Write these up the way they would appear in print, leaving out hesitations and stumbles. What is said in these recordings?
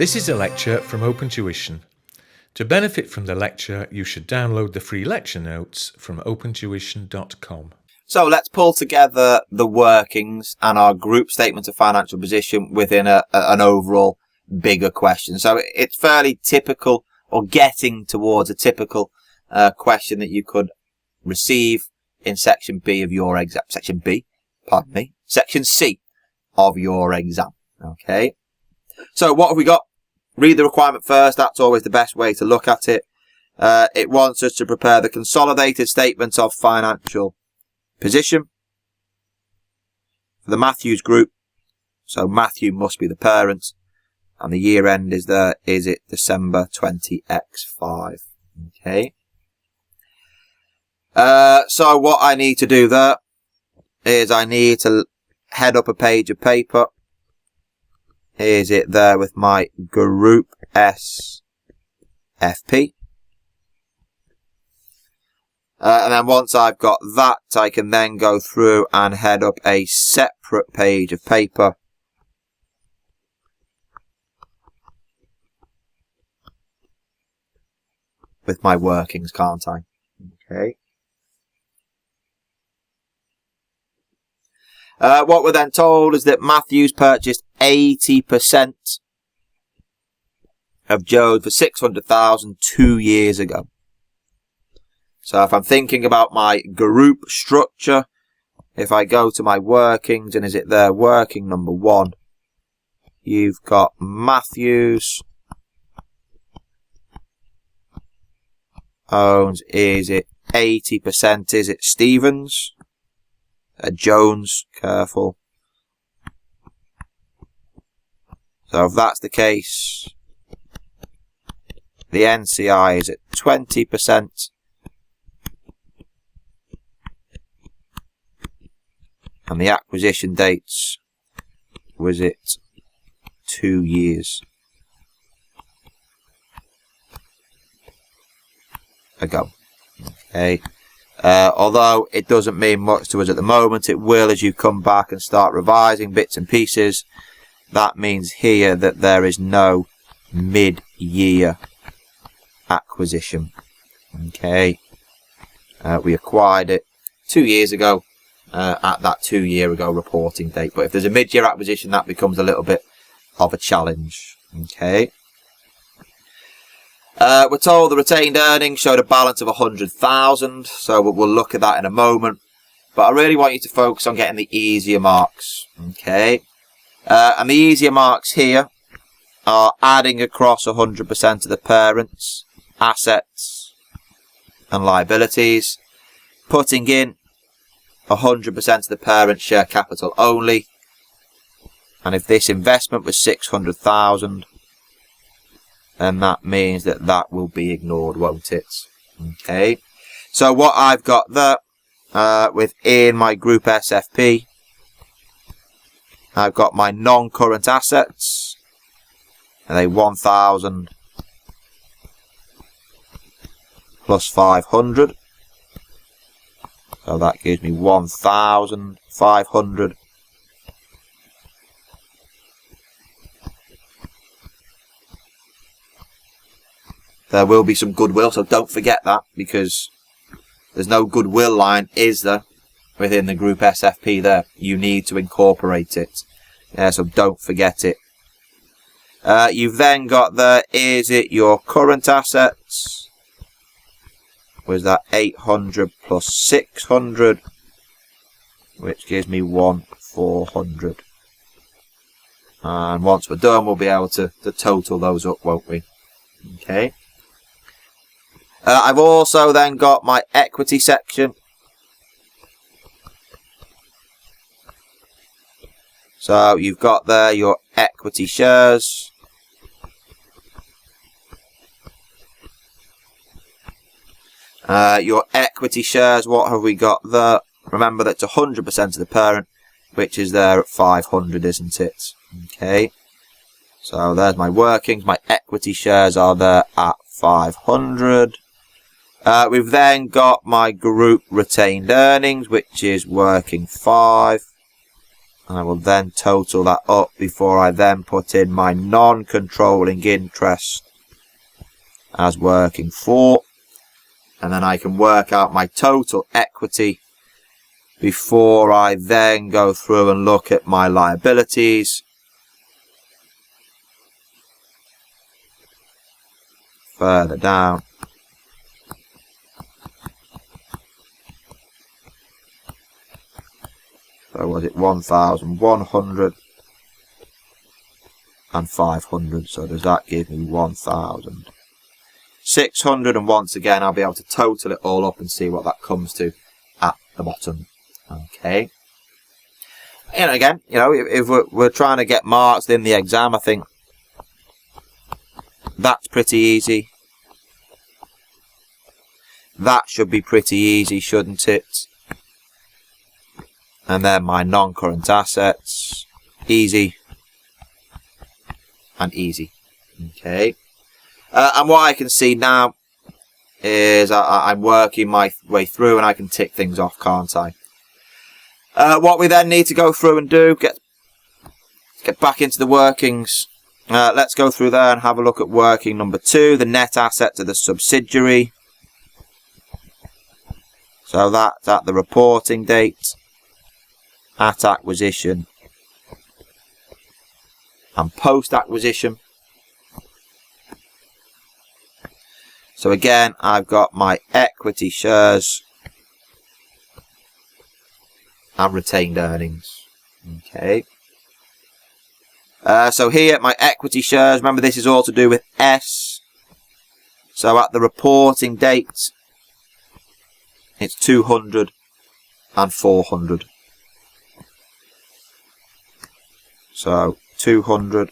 This is a lecture from OpenTuition. To benefit from the lecture, you should download the free lecture notes from opentuition.com. So let's pull together the workings and our group statement of financial position within an overall bigger question. So it's fairly typical, or getting towards a typical question that you could receive in section B of your exam. Section C of your exam. Okay. So what have we got? Read the requirement first. That's always the best way to look at it. It wants us to prepare the consolidated statement of financial position for the Matthews group. So Matthew must be the parent, and the year end is it December 20x5. Okay. So what I need to do there is I need to head up a page of paper. Is it there with my group SFP? And then once I've got that, I can then go through and head up a separate page of paper. With my workings, can't I? Okay. What we're then told is that Matthews purchased 80% of Jones for $600,000 2 years ago. So if I'm thinking about my group structure, if I go to my workings, and is it there, working number 1, you've got Matthews owns, is it 80%, is it Stevens? Jones, careful. So if that's the case, the NCI is at 20%. And the acquisition dates, was it 2 years ago? Okay. Although it doesn't mean much to us at the moment, it will as you come back and start revising bits and pieces. That means here that there is no mid-year acquisition. Okay. We acquired it 2 years ago at that 2 year ago reporting date. But if there's a mid-year acquisition, that becomes a little bit of a challenge. Okay. We're told the retained earnings showed a balance of 100,000, so we'll look at that in a moment. But I really want you to focus on getting the easier marks, okay? And the easier marks here are adding across 100% of the parents' assets and liabilities, putting in 100% of the parents' share capital only, and if this investment was 600,000, then that means that that will be ignored, won't it? Okay. So what I've got there within my group SFP, I've got my non-current assets. Are they 1,000 plus 500? So that gives me 1,500. There will be some goodwill, so don't forget that, because there's no goodwill line, is there, within the group SFP there. You need to incorporate it. Yeah, so don't forget it. You've then got there, is it your current assets? Was that 800 plus 600? Which gives me 1,400. And once we're done, we'll be able to total those up, won't we? Okay. I've also then got my equity section. So you've got there your equity shares. Your equity shares, what have we got there? Remember that's 100% of the parent, which is there at 500, isn't it? Okay. So there's my workings. My equity shares are there at 500. We've then got my group retained earnings, which is working 5. I will then total that up before I then put in my non-controlling interest as working for. And then I can work out my total equity before I then go through and look at my liabilities. Further down. So was it 1,100 and 500? So does that give me 1,600? And once again, I'll be able to total it all up and see what that comes to at the bottom. Okay. And again, if we're trying to get marks in the exam, I think that's pretty easy. That should be pretty easy, shouldn't it? And then my non-current assets, easy and easy. Okay. And what I can see now is I'm working my way through and I can tick things off, can't I? What we then need to go through and do, get back into the workings. Let's go through there and have a look at working number 2, the net assets of the subsidiary. So that's at the reporting date, at acquisition, and post-acquisition. So again, I've got my equity shares and retained earnings. Okay. So here, my equity shares, remember this is all to do with S. So at the reporting date, it's 200 and 400. So 200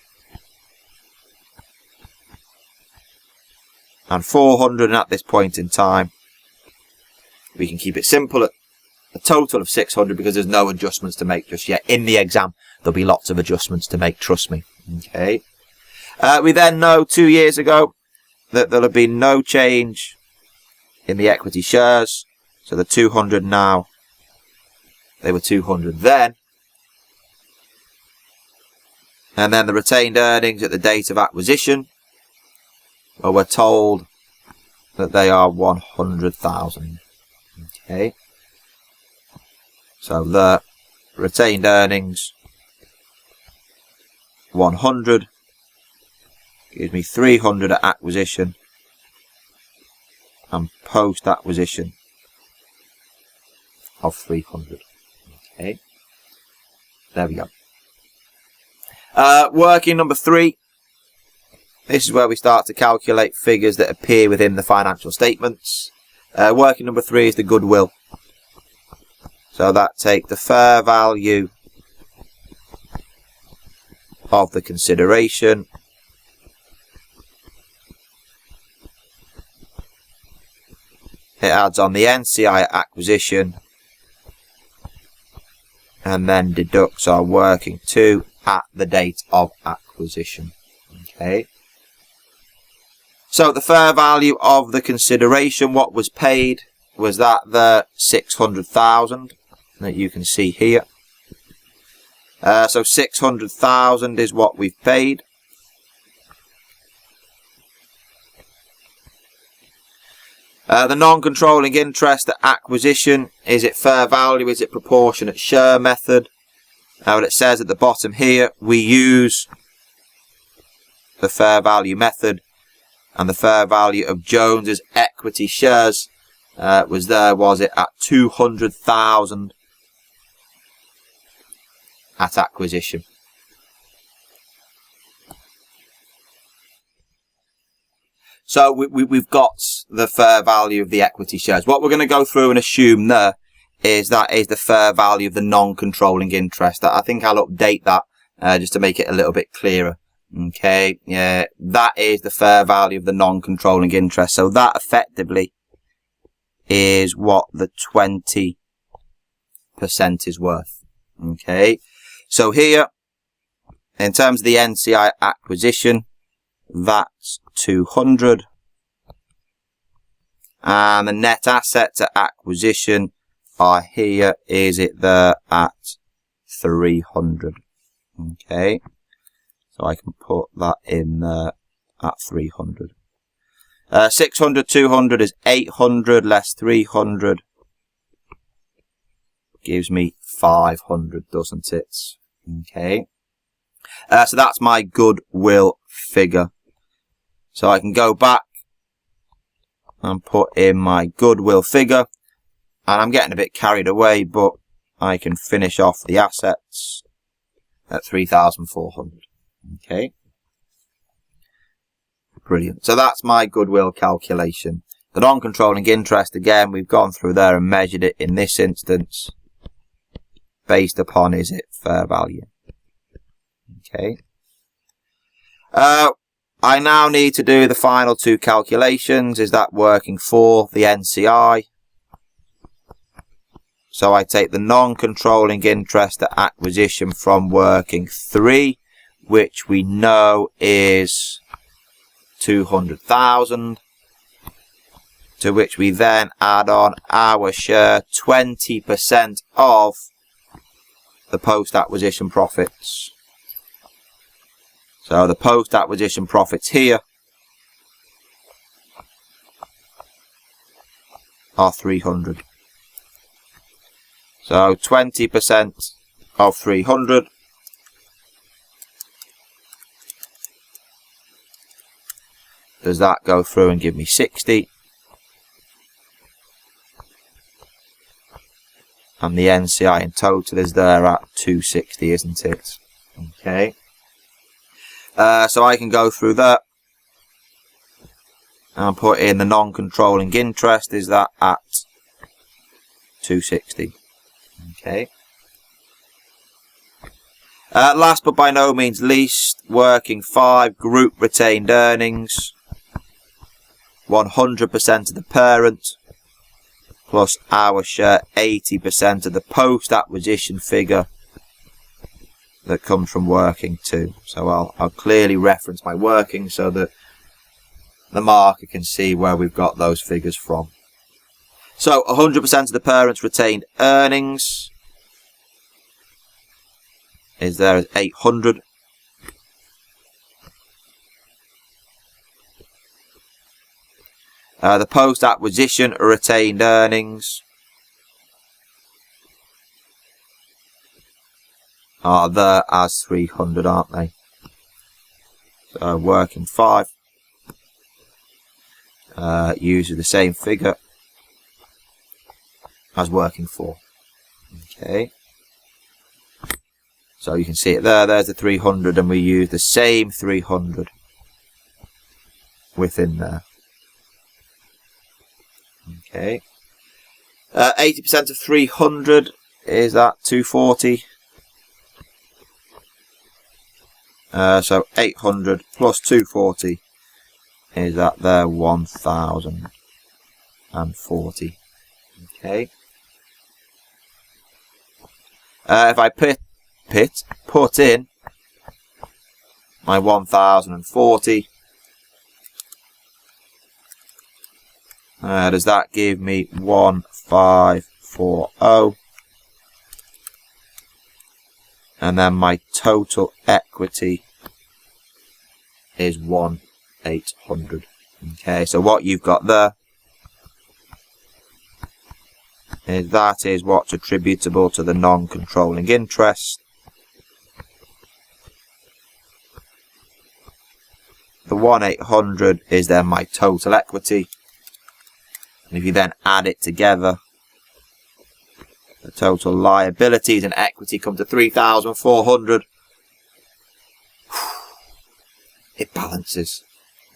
and 400, and at this point in time, we can keep it simple at a total of 600 because there's no adjustments to make just yet. In the exam, there'll be lots of adjustments to make, trust me. Okay. We then know 2 years ago that there'll have been no change in the equity shares. So the 200 now, they were 200 then. And then the retained earnings at the date of acquisition, well, we're told that they are 100,000. Okay. So the retained earnings, 100, gives me 300 at acquisition, and post-acquisition of 300. Okay. There we go. Working number 3. This is where we start to calculate figures that appear within the financial statements. Working number 3 is the goodwill. So that takes the fair value of the consideration it adds on the NCI acquisition and then deducts our working 2 at the date of acquisition. Okay. So the fair value of the consideration, what was paid, was that the 600,000 that you can see here. So 600,000 is what we've paid. The non-controlling interest at acquisition, is it fair value, is it proportionate share method? What it says at the bottom here, we use the fair value method, and the fair value of Jones's equity shares was it at 200,000 at acquisition. So we've got the fair value of the equity shares. What we're going to go through and assume there is that is the fair value of the non-controlling interest. I think I'll update that just to make it a little bit clearer. Okay, yeah, that is the fair value of the non-controlling interest. So that effectively is what the 20% is worth. Okay, so here, in terms of the NCI acquisition, that's 200. And the net assets at acquisition are here, is it there at 300. Okay, so I can put that in there at 300. 600, 200 is 800 less 300 gives me 500, doesn't it? Okay, so that's my goodwill figure. So I can go back and put in my goodwill figure, and I'm getting a bit carried away, but I can finish off the assets at 3,400. Okay, brilliant. So that's my goodwill calculation. The non-controlling interest, again, we've gone through there and measured it in this instance based upon, is it fair value? Okay. I now need to do the final two calculations. Is that working for the NCI? So I take the non-controlling interest at acquisition from working 3, which we know is 200,000, to which we then add on our share, 20% of the post-acquisition profits. So the post-acquisition profits here are 300. So 20% of 300 does that go through and give me 60? And the NCI in total is there at 260, isn't it? Okay. So I can go through that and put in the non-controlling interest. Is that at 260? Okay. Last but by no means least, working 5, group retained earnings, 100% of the parent, plus our share, 80% of the post-acquisition figure that comes from working 2. So I'll clearly reference my working so that the marker can see where we've got those figures from. So 100% of the parent's retained earnings is there as 800. The post-acquisition retained earnings are there as 300, aren't they? So working 5 uses the same figure as working 4. Okay. So you can see it there, there's the 300, and we use the same 300 within there. Okay. 80% of 300 is that 240. So 800 plus 240 is that there 1,040. Okay. If I put in my 1,040, does that give me 1,540? And then my total equity is 1,800. Okay, so what you've got there is that is what's attributable to the non-controlling interest. The 1,800 is then my total equity. And if you then add it together, the total liabilities and equity come to 3,400. It balances.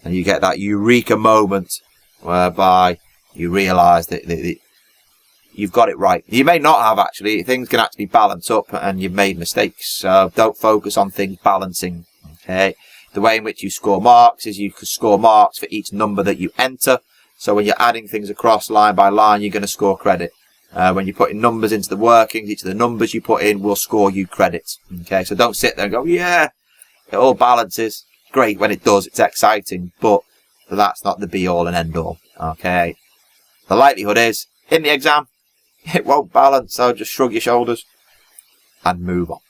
And you get that eureka moment whereby you realise that you've got it right. You may not have, actually. Things can actually balance up and you've made mistakes. So don't focus on things balancing. Okay. The way in which you score marks is you can score marks for each number that you enter. So when you're adding things across line by line, you're going to score credit. When you're putting numbers into the workings, each of the numbers you put in will score you credit. Okay, so don't sit there and go, yeah, it all balances. Great when it does, it's exciting, but that's not the be all and end all. Okay, the likelihood is, in the exam, it won't balance, so just shrug your shoulders and move on.